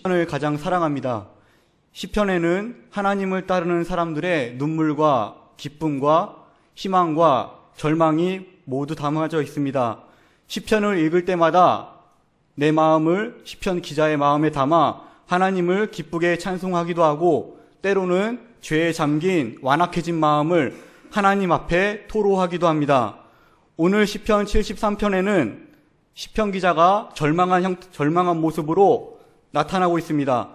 시편을 가장 사랑합니다. 시편에는 하나님을 따르는 사람들의 눈물과 기쁨과 희망과 절망이 모두 담아져 있습니다. 시편을 읽을 때마다 내 마음을 시편 기자의 마음에 담아 하나님을 기쁘게 찬송하기도 하고, 때로는 죄에 잠긴 완악해진 마음을 하나님 앞에 토로하기도 합니다. 오늘 시편 73편에는 시편 기자가 절망한 모습으로 나타나고 있습니다.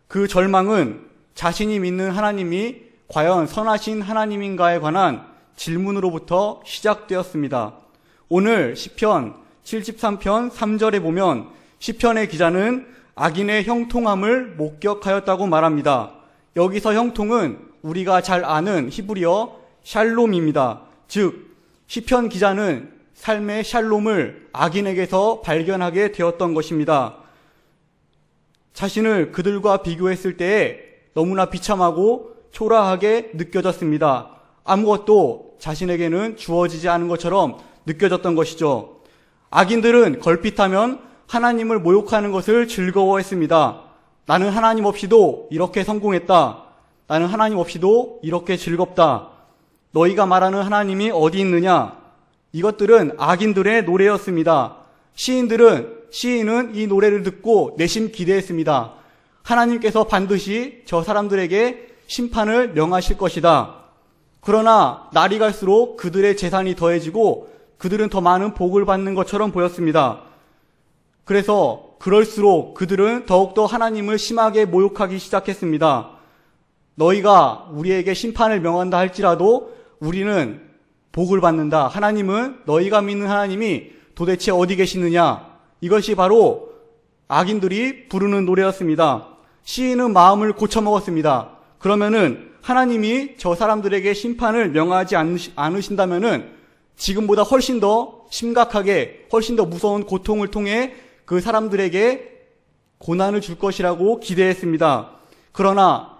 그 절망은 자신이 믿는 하나님이 과연 선하신 하나님인가에 관한 질문으로부터 시작되었습니다. 오늘 시편 73편 3절에 보면 시편의 기자는 악인의 형통함을 목격하였다고 말합니다. 여기서 형통은 우리가 잘 아는 히브리어 샬롬입니다. 즉 시편 기자는 삶의 샬롬을 악인에게서 발견하게 되었던 것입니다. 자신을 그들과 비교했을 때에 너무나 비참하고 초라하게 느껴졌습니다. 아무것도 자신에게는 주어지지 않은 것처럼 느껴졌던 것이죠. 악인들은 걸핏하면 하나님을 모욕하는 것을 즐거워했습니다. 나는 하나님 없이도 이렇게 성공했다. 나는 하나님 없이도 이렇게 즐겁다. 너희가 말하는 하나님이 어디 있느냐? 이것들은 악인들의 노래였습니다. 시인은 이 노래를 듣고 내심 기대했습니다. 하나님께서 반드시 저 사람들에게 심판을 명하실 것이다. 그러나 날이 갈수록 그들의 재산이 더해지고 그들은 더 많은 복을 받는 것처럼 보였습니다. 그래서 그럴수록 그들은 더욱더 하나님을 심하게 모욕하기 시작했습니다. 너희가 우리에게 심판을 명한다 할지라도 우리는 복을 받는다. 하나님은, 너희가 믿는 하나님이 도대체 어디 계시느냐? 이것이 바로 악인들이 부르는 노래였습니다. 시인은 마음을 고쳐먹었습니다. 그러면은 하나님이 저 사람들에게 심판을 명하지 않으신다면은 지금보다 훨씬 더 심각하게, 훨씬 더 무서운 고통을 통해 그 사람들에게 고난을 줄 것이라고 기대했습니다. 그러나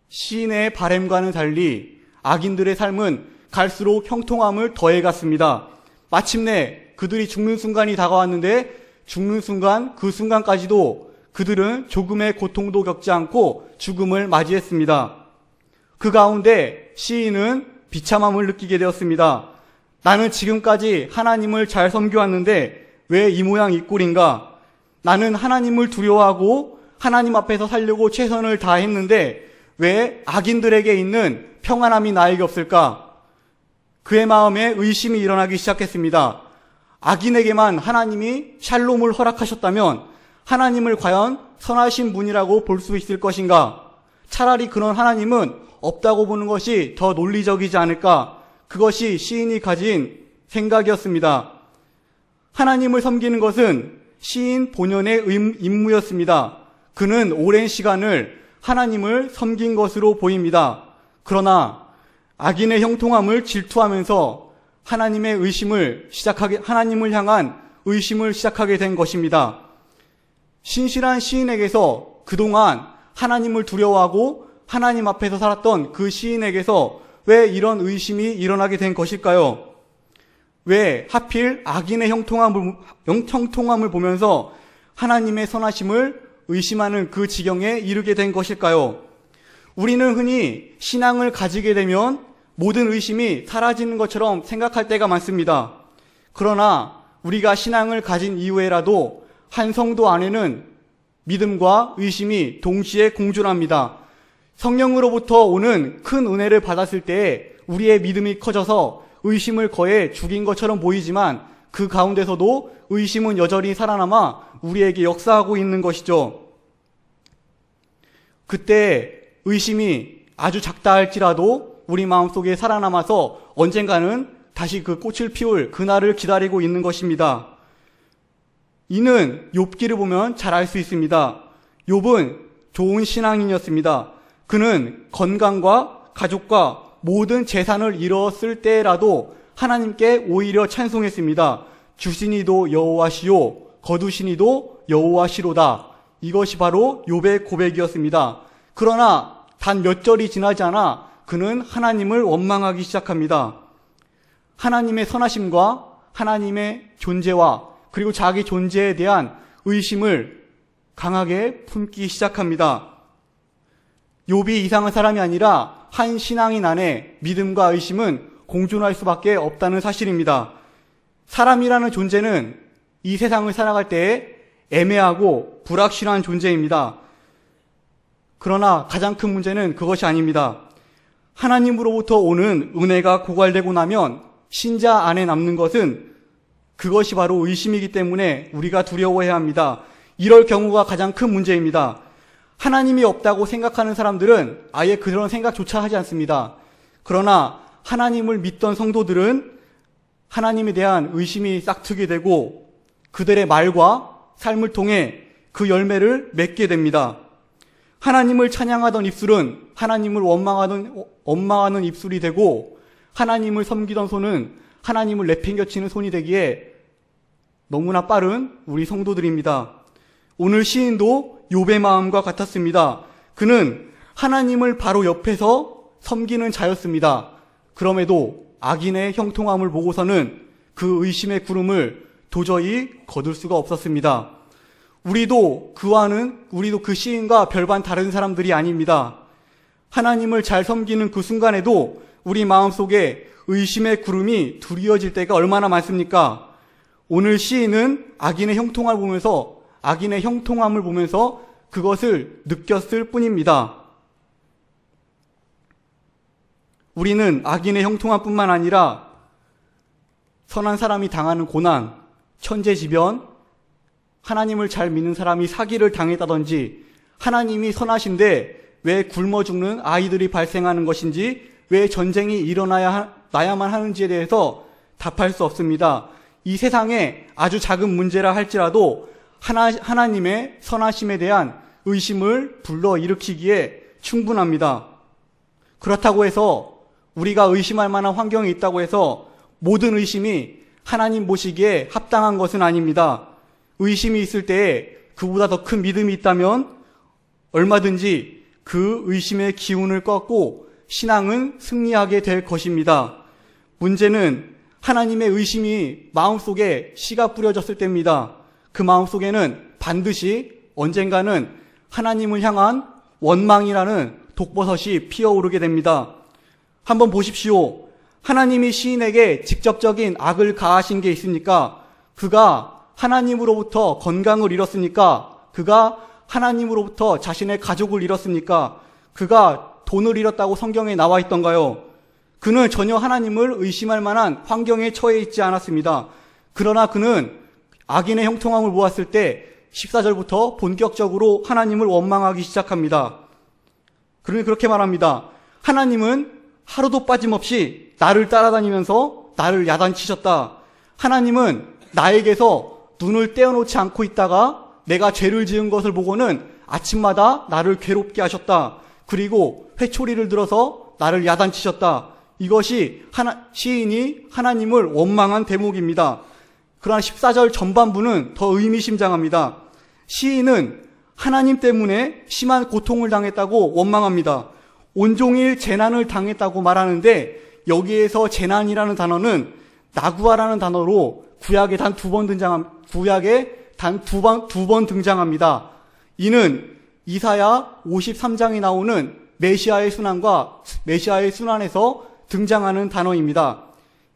시인의 바램과는 달리 악인들의 삶은 갈수록 형통함을 더해갔습니다. 마침내 그들이 죽는 순간이 다가왔는데 죽는 순간, 그 순간까지도 그들은 조금의 고통도 겪지 않고 죽음을 맞이했습니다. 그 가운데 시인은 비참함을 느끼게 되었습니다. 나는 지금까지 하나님을 잘 섬겨왔는데 왜 이 모양 이 꼴인가? 나는 하나님을 두려워하고 하나님 앞에서 살려고 최선을 다했는데 왜 악인들에게 있는 평안함이 나에게 없을까? 그의 마음에 의심이 일어나기 시작했습니다. 악인에게만 하나님이 샬롬을 허락하셨다면 하나님을 과연 선하신 분이라고 볼 수 있을 것인가? 차라리 그런 하나님은 없다고 보는 것이 더 논리적이지 않을까? 그것이 시인이 가진 생각이었습니다. 하나님을 섬기는 것은 시인 본연의 임무였습니다. 그는 오랜 시간을 하나님을 섬긴 것으로 보입니다. 그러나 악인의 형통함을 질투하면서 하나님을 향한 의심을 시작하게 된 것입니다. 신실한 시인에게서 그동안 하나님을 두려워하고 하나님 앞에서 살았던 그 시인에게서 왜 이런 의심이 일어나게 된 것일까요? 왜 하필 악인의 형통함을 보면서 하나님의 선하심을 의심하는 그 지경에 이르게 된 것일까요? 우리는 흔히 신앙을 가지게 되면 모든 의심이 사라지는 것처럼 생각할 때가 많습니다. 그러나 우리가 신앙을 가진 이후에라도 한 성도 안에는 믿음과 의심이 동시에 공존합니다. 성령으로부터 오는 큰 은혜를 받았을 때에 우리의 믿음이 커져서 의심을 거의 죽인 것처럼 보이지만 그 가운데서도 의심은 여전히 살아남아 우리에게 역사하고 있는 것이죠. 그때 의심이 아주 작다 할지라도 우리 마음속에 살아남아서 언젠가는 다시 그 꽃을 피울 그날을 기다리고 있는 것입니다. 이는 욥기를 보면 잘 알 수 있습니다. 욥은 좋은 신앙인이었습니다. 그는 건강과 가족과 모든 재산을 잃었을 때라도 하나님께 오히려 찬송했습니다. 주시니도 여호와시요 거두시니도 여호와시로다. 이것이 바로 욥의 고백이었습니다. 그러나 단 몇 절이 지나지 않아 그는 하나님을 원망하기 시작합니다. 하나님의 선하심과 하나님의 존재와 그리고 자기 존재에 대한 의심을 강하게 품기 시작합니다. 욥이 이상한 사람이 아니라 한 신앙인 안에 믿음과 의심은 공존할 수밖에 없다는 사실입니다. 사람이라는 존재는 이 세상을 살아갈 때에 애매하고 불확실한 존재입니다. 그러나 가장 큰 문제는 그것이 아닙니다. 하나님으로부터 오는 은혜가 고갈되고 나면 신자 안에 남는 것은 그것이 바로 의심이기 때문에 우리가 두려워해야 합니다. 이럴 경우가 가장 큰 문제입니다. 하나님이 없다고 생각하는 사람들은 아예 그런 생각조차 하지 않습니다. 그러나 하나님을 믿던 성도들은 하나님에 대한 의심이 싹트게 되고 그들의 말과 삶을 통해 그 열매를 맺게 됩니다. 하나님을 찬양하던 입술은 하나님을 원망하는 입술이 되고 하나님을 섬기던 손은 하나님을 내팽겨치는 손이 되기에 너무나 빠른 우리 성도들입니다. 오늘 시인도 욥의 마음과 같았습니다. 그는 하나님을 바로 옆에서 섬기는 자였습니다. 그럼에도 악인의 형통함을 보고서는 그 의심의 구름을 도저히 거둘 수가 없었습니다. 우리도 그 시인과 별반 다른 사람들이 아닙니다. 하나님을 잘 섬기는 그 순간에도 우리 마음속에 의심의 구름이 두리워질 때가 얼마나 많습니까? 오늘 시인은 악인의 형통함을 보면서 그것을 느꼈을 뿐입니다. 우리는 악인의 형통함뿐만 아니라 선한 사람이 당하는 고난, 천재지변, 하나님을 잘 믿는 사람이 사기를 당했다든지 하나님이 선하신데 왜 굶어 죽는 아이들이 발생하는 것인지 왜 전쟁이 나야만 하는지에 대해서 답할 수 없습니다. 이 세상에 아주 작은 문제라 할지라도 하나님의 선하심에 대한 의심을 불러일으키기에 충분합니다. 그렇다고 해서 우리가 의심할 만한 환경이 있다고 해서 모든 의심이 하나님 보시기에 합당한 것은 아닙니다. 의심이 있을 때에 그보다 더 큰 믿음이 있다면 얼마든지 그 의심의 기운을 꺾고 신앙은 승리하게 될 것입니다. 문제는 하나님의 의심이 마음속에 씨가 뿌려졌을 때입니다. 그 마음속에는 반드시 언젠가는 하나님을 향한 원망이라는 독버섯이 피어오르게 됩니다. 한번 보십시오. 하나님이 시인에게 직접적인 악을 가하신 게 있습니까? 그가 하나님으로부터 건강을 잃었습니까? 그가 하나님으로부터 자신의 가족을 잃었습니까? 그가 돈을 잃었다고 성경에 나와 있던가요? 그는 전혀 하나님을 의심할 만한 환경에 처해 있지 않았습니다. 그러나 그는 악인의 형통함을 보았을 때 14절부터 본격적으로 하나님을 원망하기 시작합니다. 그러니 그렇게 말합니다. 하나님은 하루도 빠짐없이 나를 따라다니면서 나를 야단치셨다. 하나님은 나에게서 눈을 떼어놓지 않고 있다가 내가 죄를 지은 것을 보고는 아침마다 나를 괴롭게 하셨다. 그리고 회초리를 들어서 나를 야단치셨다. 이것이 시인이 하나님을 원망한 대목입니다. 그러나 14절 전반부는 더 의미심장합니다. 시인은 하나님 때문에 심한 고통을 당했다고 원망합니다. 온종일 재난을 당했다고 말하는데 여기에서 재난이라는 단어는 나구아라는 단어로 구약에 단 두 번 등장합니다. 이는 이사야 53장에 나오는 메시아의 순환에서 등장하는 단어입니다.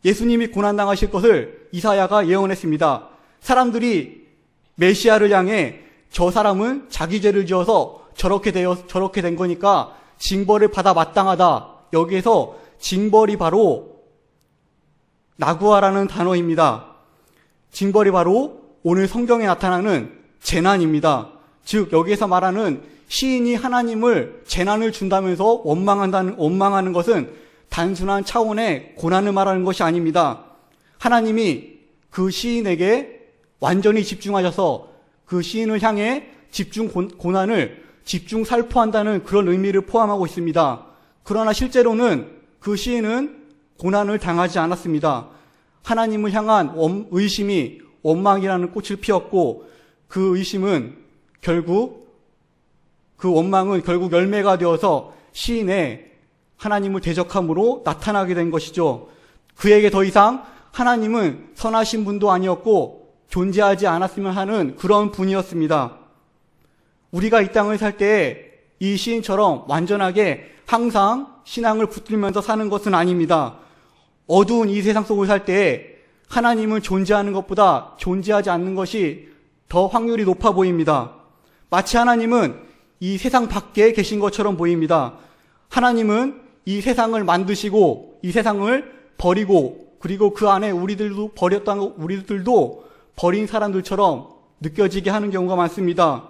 예수님이 고난당하실 것을 이사야가 예언했습니다. 사람들이 메시아를 향해 저 사람은 자기 죄를 지어서 저렇게 된 거니까 징벌을 받아 마땅하다. 여기에서 징벌이 바로 나구아라는 단어입니다. 징벌이 바로 오늘 성경에 나타나는 재난입니다. 즉 여기에서 말하는 시인이 하나님을 재난을 준다면서 원망하는 것은 단순한 차원의 고난을 말하는 것이 아닙니다. 하나님이 그 시인에게 완전히 집중하셔서 그 시인을 향해 고난을 집중 살포한다는 그런 의미를 포함하고 있습니다. 그러나 실제로는 그 시인은 고난을 당하지 않았습니다. 하나님을 향한 의심이 원망이라는 꽃을 피웠고 그 원망은 결국 열매가 되어서 시인의 하나님을 대적함으로 나타나게 된 것이죠. 그에게 더 이상 하나님은 선하신 분도 아니었고 존재하지 않았으면 하는 그런 분이었습니다. 우리가 이 땅을 살 때 이 시인처럼 완전하게 항상 신앙을 붙들면서 사는 것은 아닙니다. 어두운 이 세상 속을 살 때 하나님은 존재하는 것보다 존재하지 않는 것이 더 확률이 높아 보입니다. 마치 하나님은 이 세상 밖에 계신 것처럼 보입니다. 하나님은 이 세상을 만드시고 이 세상을 버리고 그리고 그 안에 우리들도 버린 사람들처럼 느껴지게 하는 경우가 많습니다.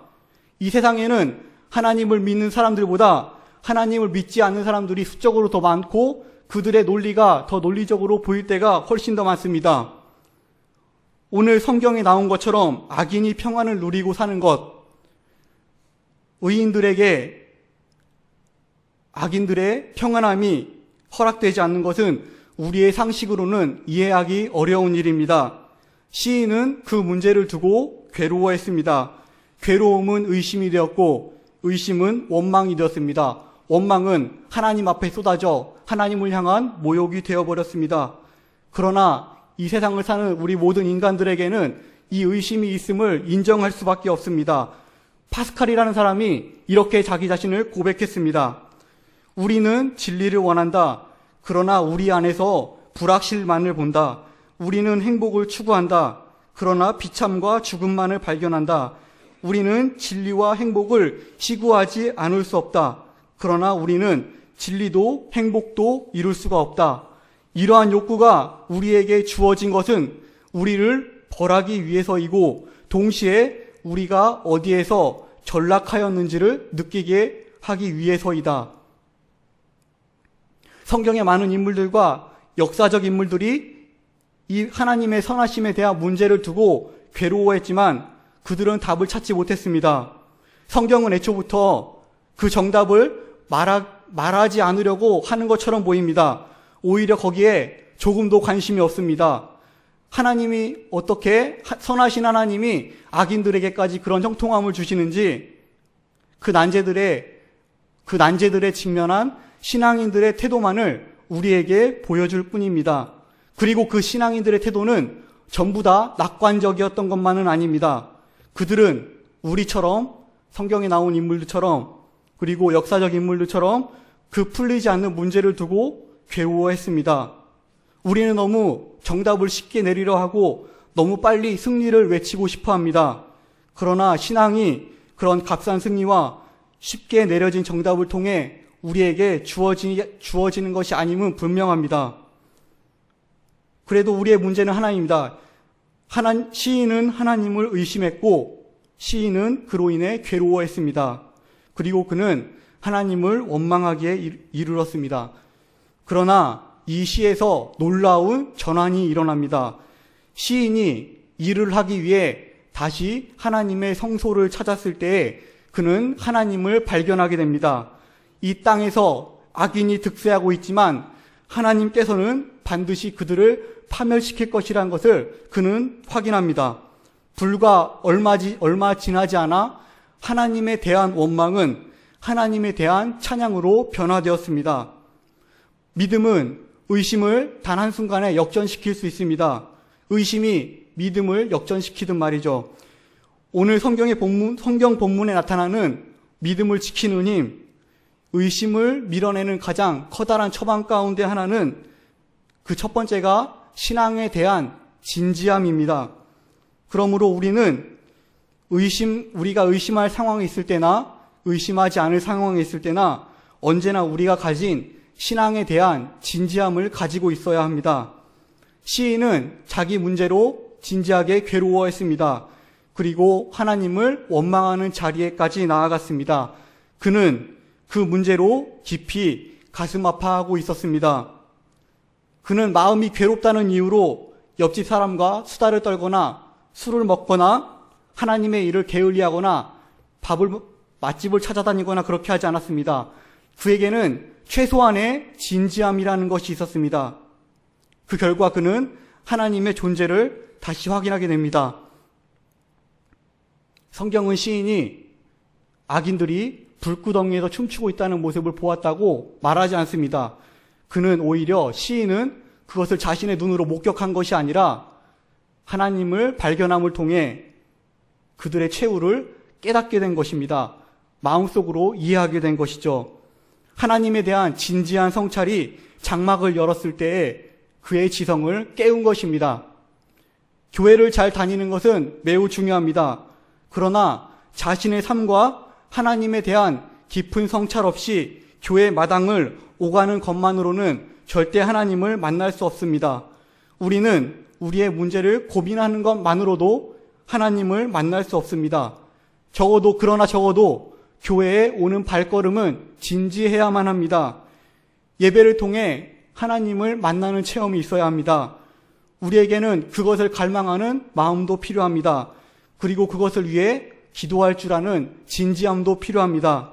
이 세상에는 하나님을 믿는 사람들보다 하나님을 믿지 않는 사람들이 수적으로 더 많고 그들의 논리가 더 논리적으로 보일 때가 훨씬 더 많습니다. 오늘 성경에 나온 것처럼 악인이 평안을 누리고 사는 것, 의인들에게 악인들의 평안함이 허락되지 않는 것은 우리의 상식으로는 이해하기 어려운 일입니다. 시인은 그 문제를 두고 괴로워했습니다. 괴로움은 의심이 되었고 의심은 원망이 되었습니다. 원망은 하나님 앞에 쏟아져 하나님을 향한 모욕이 되어버렸습니다. 그러나 이 세상을 사는 우리 모든 인간들에게는 이 의심이 있음을 인정할 수밖에 없습니다. 파스칼이라는 사람이 이렇게 자기 자신을 고백했습니다. 우리는 진리를 원한다. 그러나 우리 안에서 불확실만을 본다. 우리는 행복을 추구한다. 그러나 비참과 죽음만을 발견한다. 우리는 진리와 행복을 시구하지 않을 수 없다. 그러나 우리는 진리도 행복도 이룰 수가 없다. 이러한 욕구가 우리에게 주어진 것은 우리를 벌하기 위해서이고 동시에 우리가 어디에서 전락하였는지를 느끼게 하기 위해서이다. 성경의 많은 인물들과 역사적 인물들이 이 하나님의 선하심에 대한 문제를 두고 괴로워했지만 그들은 답을 찾지 못했습니다. 성경은 애초부터 그 정답을 말하지 않으려고 하는 것처럼 보입니다. 오히려 거기에 조금도 관심이 없습니다. 하나님이 어떻게 선하신 하나님이 악인들에게까지 그런 형통함을 주시는지 그 난제들에 직면한 신앙인들의 태도만을 우리에게 보여줄 뿐입니다. 그리고 그 신앙인들의 태도는 전부 다 낙관적이었던 것만은 아닙니다. 그들은 우리처럼 성경에 나온 인물들처럼 그리고 역사적 인물들처럼 그 풀리지 않는 문제를 두고 괴로워했습니다. 우리는 너무 정답을 쉽게 내리려 하고 너무 빨리 승리를 외치고 싶어 합니다. 그러나 신앙이 그런 값싼 승리와 쉽게 내려진 정답을 통해 우리에게 주어지는 것이 아님은 분명합니다. 그래도 우리의 문제는 하나입니다. 시인은 하나님을 의심했고 시인은 그로 인해 괴로워했습니다. 그리고 그는 하나님을 원망하기에 이르렀습니다. 그러나 이 시에서 놀라운 전환이 일어납니다. 시인이 일을 하기 위해 다시 하나님의 성소를 찾았을 때에 그는 하나님을 발견하게 됩니다. 이 땅에서 악인이 득세하고 있지만 하나님께서는 반드시 그들을 파멸시킬 것이라는 것을 그는 확인합니다. 불과 얼마 지나지 않아 하나님에 대한 원망은 하나님에 대한 찬양으로 변화되었습니다. 믿음은 의심을 단 한순간에 역전시킬 수 있습니다. 의심이 믿음을 역전시키든 말이죠. 오늘 성경 본문에 나타나는 믿음을 지키는 힘, 의심을 밀어내는 가장 커다란 처방 가운데 하나는 그 첫 번째가 신앙에 대한 진지함입니다. 그러므로 우리는 우리가 의심할 상황이 있을 때나 의심하지 않을 상황이 있을 때나 언제나 우리가 가진 신앙에 대한 진지함을 가지고 있어야 합니다. 시인은 자기 문제로 진지하게 괴로워했습니다. 그리고 하나님을 원망하는 자리에까지 나아갔습니다. 그는 그 문제로 깊이 가슴 아파하고 있었습니다. 그는 마음이 괴롭다는 이유로 옆집 사람과 수다를 떨거나 술을 먹거나 하나님의 일을 게을리하거나 맛집을 찾아다니거나 그렇게 하지 않았습니다. 그에게는 최소한의 진지함이라는 것이 있었습니다. 그 결과 그는 하나님의 존재를 다시 확인하게 됩니다. 성경은 시인이 악인들이 불구덩이에서 춤추고 있다는 모습을 보았다고 말하지 않습니다. 그는 오히려 시인은 그것을 자신의 눈으로 목격한 것이 아니라 하나님을 발견함을 통해 그들의 최후를 깨닫게 된 것입니다. 마음속으로 이해하게 된 것이죠. 하나님에 대한 진지한 성찰이 장막을 열었을 때에 그의 지성을 깨운 것입니다. 교회를 잘 다니는 것은 매우 중요합니다. 그러나 자신의 삶과 하나님에 대한 깊은 성찰 없이 교회 마당을 오가는 것만으로는 절대 하나님을 만날 수 없습니다. 우리는 우리의 문제를 고민하는 것만으로도 하나님을 만날 수 없습니다. 그러나 적어도 교회에 오는 발걸음은 진지해야만 합니다. 예배를 통해 하나님을 만나는 체험이 있어야 합니다. 우리에게는 그것을 갈망하는 마음도 필요합니다. 그리고 그것을 위해 기도할 줄 아는 진지함도 필요합니다.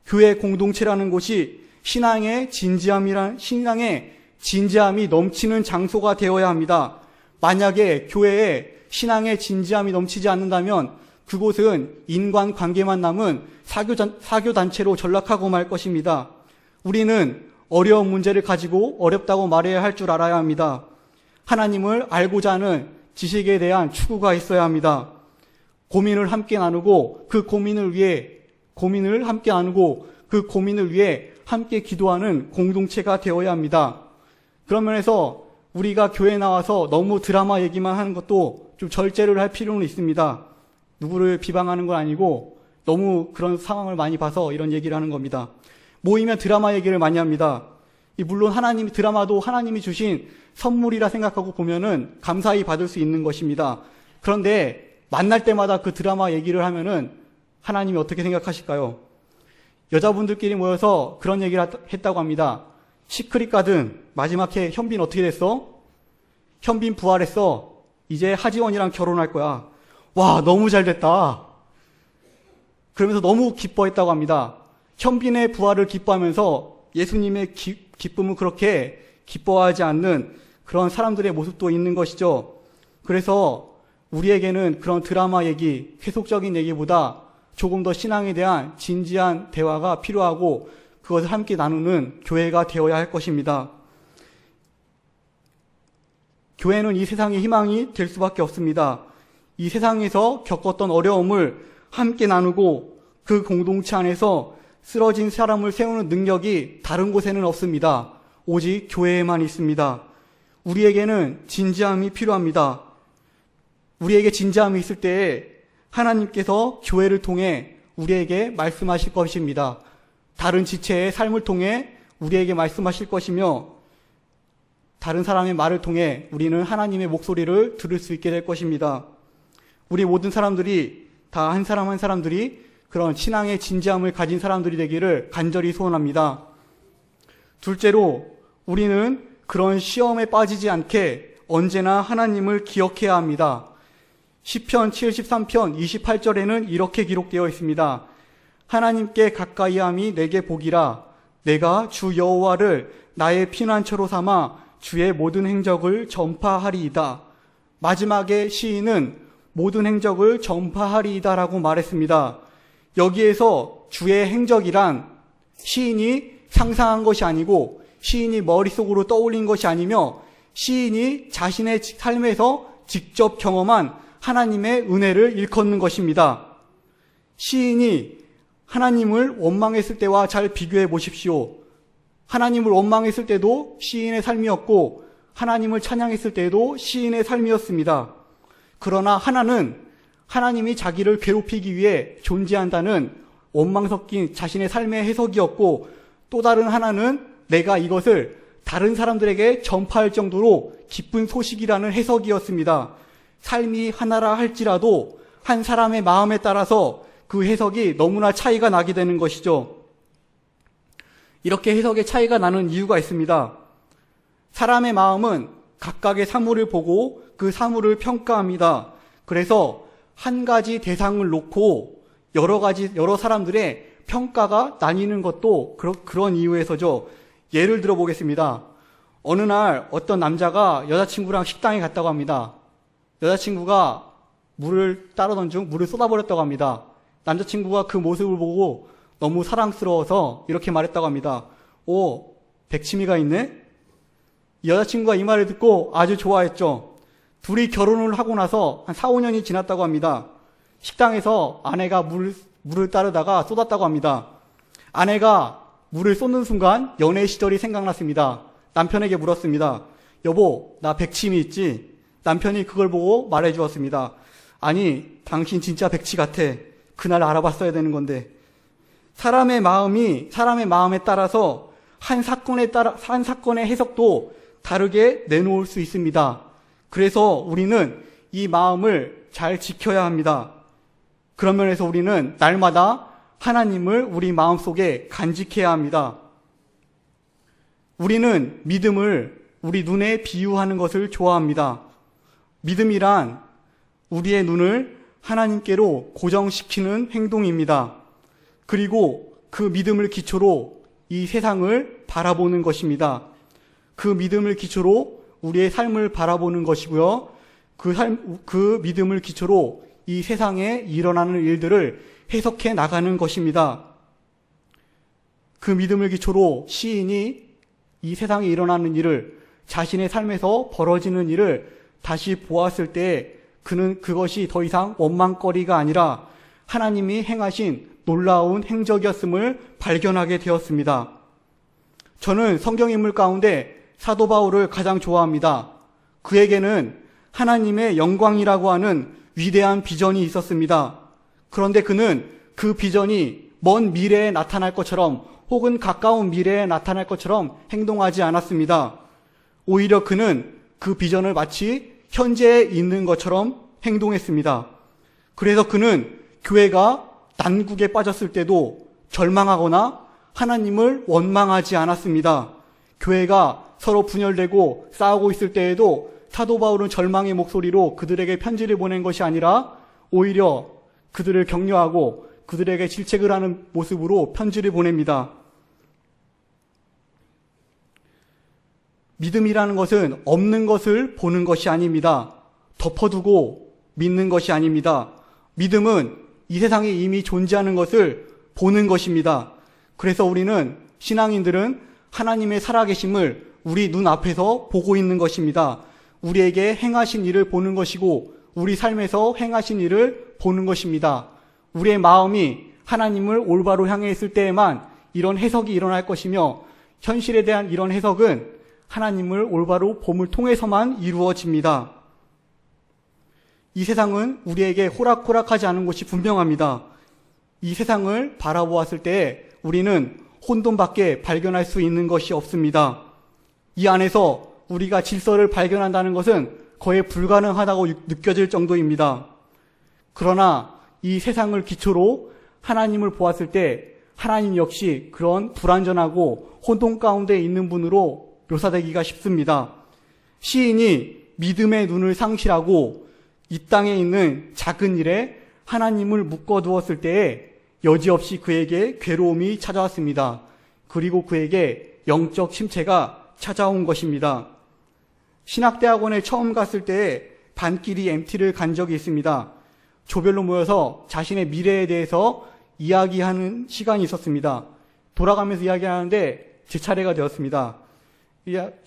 교회 공동체라는 곳이 신앙의 진지함이 넘치는 장소가 되어야 합니다. 만약에 교회에 신앙의 진지함이 넘치지 않는다면 그곳은 인간관계만 남은 사교단체로 전락하고 말 것입니다. 우리는 어려운 문제를 가지고 어렵다고 말해야 할 줄 알아야 합니다. 하나님을 알고자 하는 지식에 대한 추구가 있어야 합니다. 고민을 함께 나누고 그 고민을 위해 함께 기도하는 공동체가 되어야 합니다. 그런 면에서 우리가 교회에 나와서 너무 드라마 얘기만 하는 것도 좀 절제를 할 필요는 있습니다. 누구를 비방하는 건 아니고 너무 그런 상황을 많이 봐서 이런 얘기를 하는 겁니다. 모이면 드라마 얘기를 많이 합니다. 물론 드라마도 하나님이 주신 선물이라 생각하고 보면은 감사히 받을 수 있는 것입니다. 그런데 만날 때마다 그 드라마 얘기를 하면은 하나님이 어떻게 생각하실까요? 여자분들끼리 모여서 그런 얘기를 했다고 합니다. 시크릿 가든 마지막 해 현빈 어떻게 됐어? 현빈 부활했어. 이제 하지원이랑 결혼할 거야. 와, 너무 잘 됐다. 그러면서 너무 기뻐했다고 합니다. 현빈의 부활을 기뻐하면서 예수님의 기쁨은 그렇게 기뻐하지 않는 그런 사람들의 모습도 있는 것이죠. 그래서 우리에게는 그런 드라마 얘기, 세속적인 얘기보다 조금 더 신앙에 대한 진지한 대화가 필요하고 그것을 함께 나누는 교회가 되어야 할 것입니다. 교회는 이 세상의 희망이 될 수밖에 없습니다. 이 세상에서 겪었던 어려움을 함께 나누고 그 공동체 안에서 쓰러진 사람을 세우는 능력이 다른 곳에는 없습니다. 오직 교회에만 있습니다. 우리에게는 진지함이 필요합니다. 우리에게 진지함이 있을 때에 하나님께서 교회를 통해 우리에게 말씀하실 것입니다. 다른 지체의 삶을 통해 우리에게 말씀하실 것이며 다른 사람의 말을 통해 우리는 하나님의 목소리를 들을 수 있게 될 것입니다. 우리 모든 사람들이 다 한 사람 한 사람들이 그런 신앙의 진지함을 가진 사람들이 되기를 간절히 소원합니다. 둘째로 우리는 그런 시험에 빠지지 않게 언제나 하나님을 기억해야 합니다. 시편 73편 28절에는 이렇게 기록되어 있습니다. 하나님께 가까이함이 내게 복이라. 내가 주 여호와를 나의 피난처로 삼아 주의 모든 행적을 전파하리이다. 마지막에 시인은 모든 행적을 전파하리이다라고 말했습니다. 여기에서 주의 행적이란 시인이 상상한 것이 아니고 시인이 머릿속으로 떠올린 것이 아니며 시인이 자신의 삶에서 직접 경험한 하나님의 은혜를 일컫는 것입니다. 시인이 하나님을 원망했을 때와 잘 비교해 보십시오. 하나님을 원망했을 때도 시인의 삶이었고 하나님을 찬양했을 때도 시인의 삶이었습니다. 그러나 하나는 하나님이 자기를 괴롭히기 위해 존재한다는 원망 섞인 자신의 삶의 해석이었고 또 다른 하나는 내가 이것을 다른 사람들에게 전파할 정도로 기쁜 소식이라는 해석이었습니다. 삶이 하나라 할지라도 한 사람의 마음에 따라서 그 해석이 너무나 차이가 나게 되는 것이죠. 이렇게 해석의 차이가 나는 이유가 있습니다. 사람의 마음은 각각의 사물을 보고 그 사물을 평가합니다. 그래서 한 가지 대상을 놓고 여러 사람들의 평가가 나뉘는 것도 그런 이유에서죠. 예를 들어 보겠습니다. 어느 날 어떤 남자가 여자친구랑 식당에 갔다고 합니다. 여자친구가 물을 따르던 중 물을 쏟아버렸다고 합니다. 남자친구가 그 모습을 보고 너무 사랑스러워서 이렇게 말했다고 합니다. 오, 백치미가 있네? 여자친구가 이 말을 듣고 아주 좋아했죠. 둘이 결혼을 하고 나서 한 4, 5년이 지났다고 합니다. 식당에서 아내가 물을 따르다가 쏟았다고 합니다. 아내가 물을 쏟는 순간 연애 시절이 생각났습니다. 남편에게 물었습니다. 여보, 나 백침이 있지? 남편이 그걸 보고 말해 주었습니다. 아니, 당신 진짜 백치 같아. 그날 알아봤어야 되는 건데. 사람의 마음에 따라서 한 사건의 해석도 다르게 내놓을 수 있습니다. 그래서 우리는 이 마음을 잘 지켜야 합니다. 그런 면에서 우리는 날마다 하나님을 우리 마음속에 간직해야 합니다. 우리는 믿음을 우리 눈에 비유하는 것을 좋아합니다. 믿음이란 우리의 눈을 하나님께로 고정시키는 행동입니다. 그리고 그 믿음을 기초로 이 세상을 바라보는 것입니다. 그 믿음을 기초로 우리의 삶을 바라보는 것이고요. 그 믿음을 기초로 이 세상에 일어나는 일들을 해석해 나가는 것입니다. 그 믿음을 기초로 시인이 이 세상에 일어나는 일을, 자신의 삶에서 벌어지는 일을 다시 보았을 때 그것이 더 이상 원망거리가 아니라 하나님이 행하신 놀라운 행적이었음을 발견하게 되었습니다. 저는 성경 인물 가운데 사도 바울을 가장 좋아합니다. 그에게는 하나님의 영광이라고 하는 위대한 비전이 있었습니다. 그런데 그는 그 비전이 먼 미래에 나타날 것처럼 혹은 가까운 미래에 나타날 것처럼 행동하지 않았습니다. 오히려 그는 그 비전을 마치 현재에 있는 것처럼 행동했습니다. 그래서 그는 교회가 난국에 빠졌을 때도 절망하거나 하나님을 원망하지 않았습니다. 교회가 서로 분열되고 싸우고 있을 때에도 사도 바울은 절망의 목소리로 그들에게 편지를 보낸 것이 아니라 오히려 그들을 격려하고 그들에게 질책을 하는 모습으로 편지를 보냅니다. 믿음이라는 것은 없는 것을 보는 것이 아닙니다. 덮어두고 믿는 것이 아닙니다. 믿음은 이 세상에 이미 존재하는 것을 보는 것입니다. 그래서 우리는 신앙인들은 하나님의 살아계심을 우리 눈앞에서 보고 있는 것입니다. 우리에게 행하신 일을 보는 것이고 우리 삶에서 행하신 일을 보는 것입니다. 우리의 마음이 하나님을 올바로 향해 있을 때에만 이런 해석이 일어날 것이며 현실에 대한 이런 해석은 하나님을 올바로 봄을 통해서만 이루어집니다. 이 세상은 우리에게 호락호락하지 않은 것이 분명합니다. 이 세상을 바라보았을 때 우리는 혼돈밖에 발견할 수 있는 것이 없습니다. 이 안에서 우리가 질서를 발견한다는 것은 거의 불가능하다고 느껴질 정도입니다. 그러나 이 세상을 기초로 하나님을 보았을 때 하나님 역시 그런 불완전하고 혼돈 가운데 있는 분으로 묘사되기가 쉽습니다. 시인이 믿음의 눈을 상실하고 이 땅에 있는 작은 일에 하나님을 묶어두었을 때에 여지없이 그에게 괴로움이 찾아왔습니다. 그리고 그에게 영적 침체가 찾아온 것입니다. 신학대학원에 처음 갔을 때에 반끼리 MT를 간 적이 있습니다. 조별로 모여서 자신의 미래에 대해서 이야기하는 시간이 있었습니다. 돌아가면서 이야기하는데 제 차례가 되었습니다.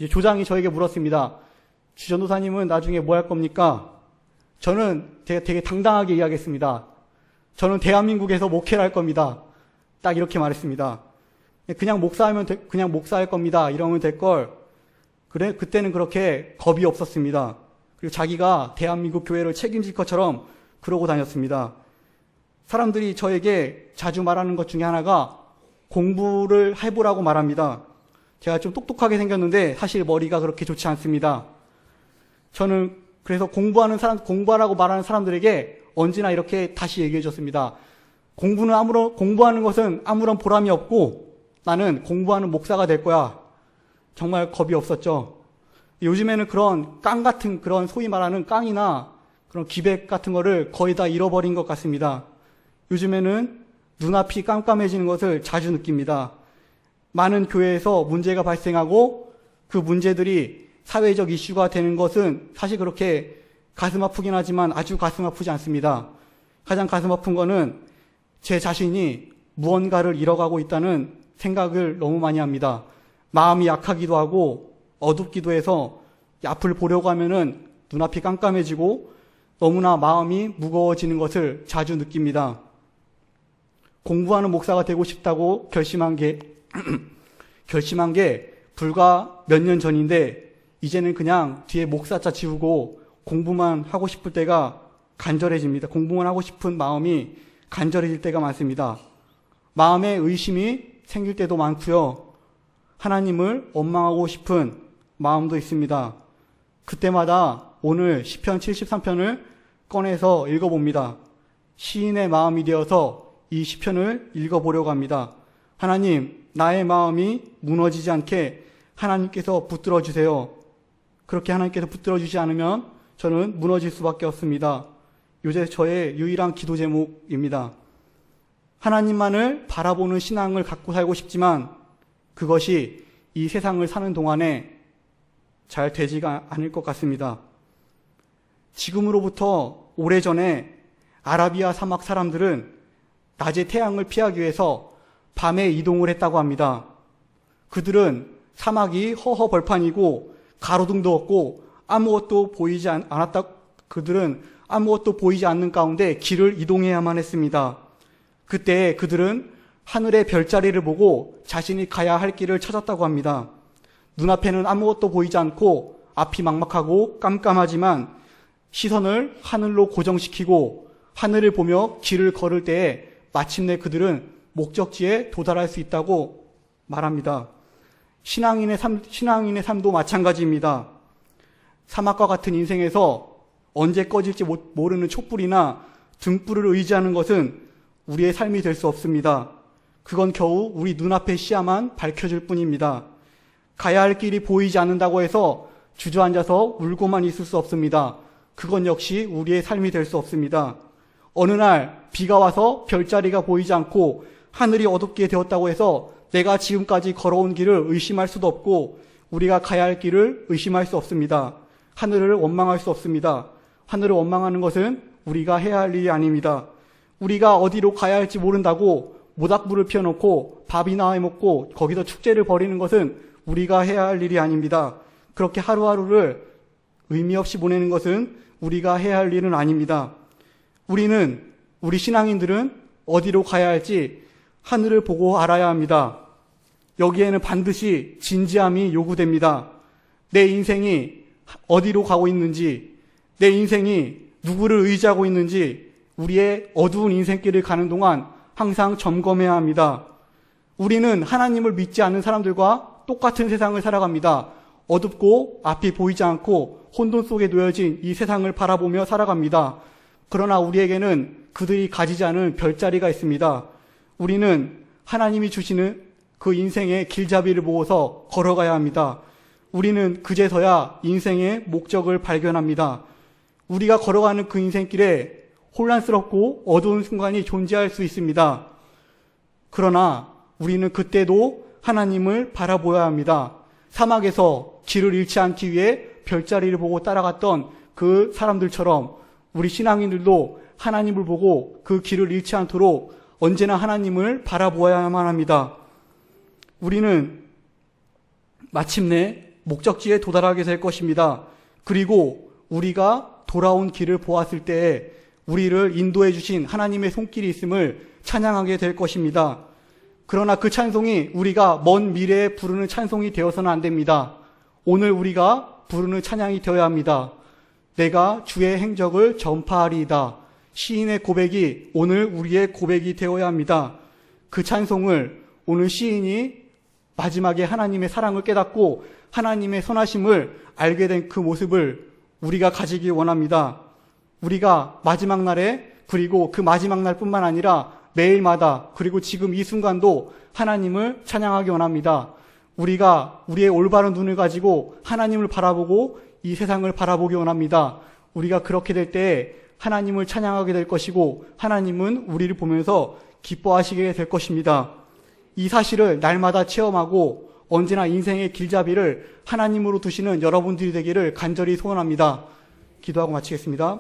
조장이 저에게 물었습니다. 지전도사님은 나중에 뭐 할 겁니까? 저는 되게 당당하게 이야기했습니다. 저는 대한민국에서 목회를 할 겁니다. 딱 이렇게 말했습니다. 그냥 목사할 겁니다. 이러면 될 걸. 그래, 그때는 그렇게 겁이 없었습니다. 그리고 자기가 대한민국 교회를 책임질 것처럼 그러고 다녔습니다. 사람들이 저에게 자주 말하는 것 중에 하나가 공부를 해보라고 말합니다. 제가 좀 똑똑하게 생겼는데 사실 머리가 그렇게 좋지 않습니다. 저는 그래서 공부하라고 말하는 사람들에게 언제나 이렇게 다시 얘기해 줬습니다. 공부하는 것은 아무런 보람이 없고 나는 공부하는 목사가 될 거야. 정말 겁이 없었죠. 요즘에는 그런 깡 같은 그런 소위 말하는 깡이나 그런 기백 같은 거를 거의 다 잃어버린 것 같습니다. 요즘에는 눈앞이 깜깜해지는 것을 자주 느낍니다. 많은 교회에서 문제가 발생하고 그 문제들이 사회적 이슈가 되는 것은 사실 그렇게 가슴 아프긴 하지만 아주 가슴 아프지 않습니다. 가장 가슴 아픈 거는 제 자신이 무언가를 잃어가고 있다는 생각을 너무 많이 합니다. 마음이 약하기도 하고 어둡기도 해서 앞을 보려고 하면은 눈앞이 깜깜해지고 너무나 마음이 무거워지는 것을 자주 느낍니다. 공부하는 목사가 되고 싶다고 결심한 게 불과 몇 년 전인데 이제는 그냥 뒤에 목사자 지우고 공부만 하고 싶을 때가 간절해집니다. 공부만 하고 싶은 마음이 간절해질 때가 많습니다. 마음에 의심이 생길 때도 많고요. 하나님을 원망하고 싶은 마음도 있습니다. 그때마다 오늘 시편 73편을 꺼내서 읽어봅니다. 시인의 마음이 되어서 이 시편을 읽어보려고 합니다. 하나님, 나의 마음이 무너지지 않게 하나님께서 붙들어 주세요. 그렇게 하나님께서 붙들어 주지 않으면 저는 무너질 수밖에 없습니다. 요새 저의 유일한 기도 제목입니다. 하나님만을 바라보는 신앙을 갖고 살고 싶지만 그것이 이 세상을 사는 동안에 잘 되지가 않을 것 같습니다. 지금으로부터 오래전에 아라비아 사막 사람들은 낮에 태양을 피하기 위해서 밤에 이동을 했다고 합니다. 그들은 사막이 허허벌판이고 가로등도 없고 아무것도 보이지 않았다. 그들은 아무것도 보이지 않는 가운데 길을 이동해야만 했습니다. 그때 그들은 하늘의 별자리를 보고 자신이 가야 할 길을 찾았다고 합니다. 눈앞에는 아무것도 보이지 않고 앞이 막막하고 깜깜하지만 시선을 하늘로 고정시키고 하늘을 보며 길을 걸을 때에 마침내 그들은 목적지에 도달할 수 있다고 말합니다. 신앙인의 삶도 마찬가지입니다. 사막과 같은 인생에서 언제 꺼질지 모르는 촛불이나 등불을 의지하는 것은 우리의 삶이 될 수 없습니다. 그건 겨우 우리 눈앞의 시야만 밝혀줄 뿐입니다. 가야 할 길이 보이지 않는다고 해서 주저앉아서 울고만 있을 수 없습니다. 그건 역시 우리의 삶이 될 수 없습니다. 어느 날 비가 와서 별자리가 보이지 않고 하늘이 어둡게 되었다고 해서 내가 지금까지 걸어온 길을 의심할 수도 없고 우리가 가야 할 길을 의심할 수 없습니다. 하늘을 원망할 수 없습니다. 하늘을 원망하는 것은 우리가 해야 할 일이 아닙니다. 우리가 어디로 가야 할지 모른다고 모닥불을 피워놓고 밥이나 해먹고 거기서 축제를 벌이는 것은 우리가 해야 할 일이 아닙니다. 그렇게 하루하루를 의미 없이 보내는 것은 우리가 해야 할 일은 아닙니다. 우리 신앙인들은 어디로 가야 할지 하늘을 보고 알아야 합니다. 여기에는 반드시 진지함이 요구됩니다. 내 인생이 어디로 가고 있는지, 내 인생이 누구를 의지하고 있는지 우리의 어두운 인생길을 가는 동안 항상 점검해야 합니다. 우리는 하나님을 믿지 않는 사람들과 똑같은 세상을 살아갑니다. 어둡고 앞이 보이지 않고 혼돈 속에 놓여진 이 세상을 바라보며 살아갑니다. 그러나 우리에게는 그들이 가지지 않은 별자리가 있습니다. 우리는 하나님이 주시는 그 인생의 길잡이를 보고서 걸어가야 합니다. 우리는 그제서야 인생의 목적을 발견합니다. 우리가 걸어가는 그 인생길에 혼란스럽고 어두운 순간이 존재할 수 있습니다. 그러나 우리는 그때도 하나님을 바라보아야 합니다. 사막에서 길을 잃지 않기 위해 별자리를 보고 따라갔던 그 사람들처럼 우리 신앙인들도 하나님을 보고 그 길을 잃지 않도록 언제나 하나님을 바라보아야만 합니다. 우리는 마침내 목적지에 도달하게 될 것입니다. 그리고 우리가 돌아온 길을 보았을 때에 우리를 인도해 주신 하나님의 손길이 있음을 찬양하게 될 것입니다. 그러나 그 찬송이 우리가 먼 미래에 부르는 찬송이 되어서는 안 됩니다. 오늘 우리가 부르는 찬양이 되어야 합니다. 내가 주의 행적을 전파하리이다. 시인의 고백이 오늘 우리의 고백이 되어야 합니다. 그 찬송을 오늘 시인이 마지막에 하나님의 사랑을 깨닫고 하나님의 선하심을 알게 된 그 모습을 우리가 가지기 원합니다. 우리가 마지막 날에 그리고 그 마지막 날뿐만 아니라 매일마다 그리고 지금 이 순간도 하나님을 찬양하기 원합니다. 우리가 우리의 올바른 눈을 가지고 하나님을 바라보고 이 세상을 바라보기 원합니다. 우리가 그렇게 될 때 하나님을 찬양하게 될 것이고 하나님은 우리를 보면서 기뻐하시게 될 것입니다. 이 사실을 날마다 체험하고 언제나 인생의 길잡이를 하나님으로 두시는 여러분들이 되기를 간절히 소원합니다. 기도하고 마치겠습니다.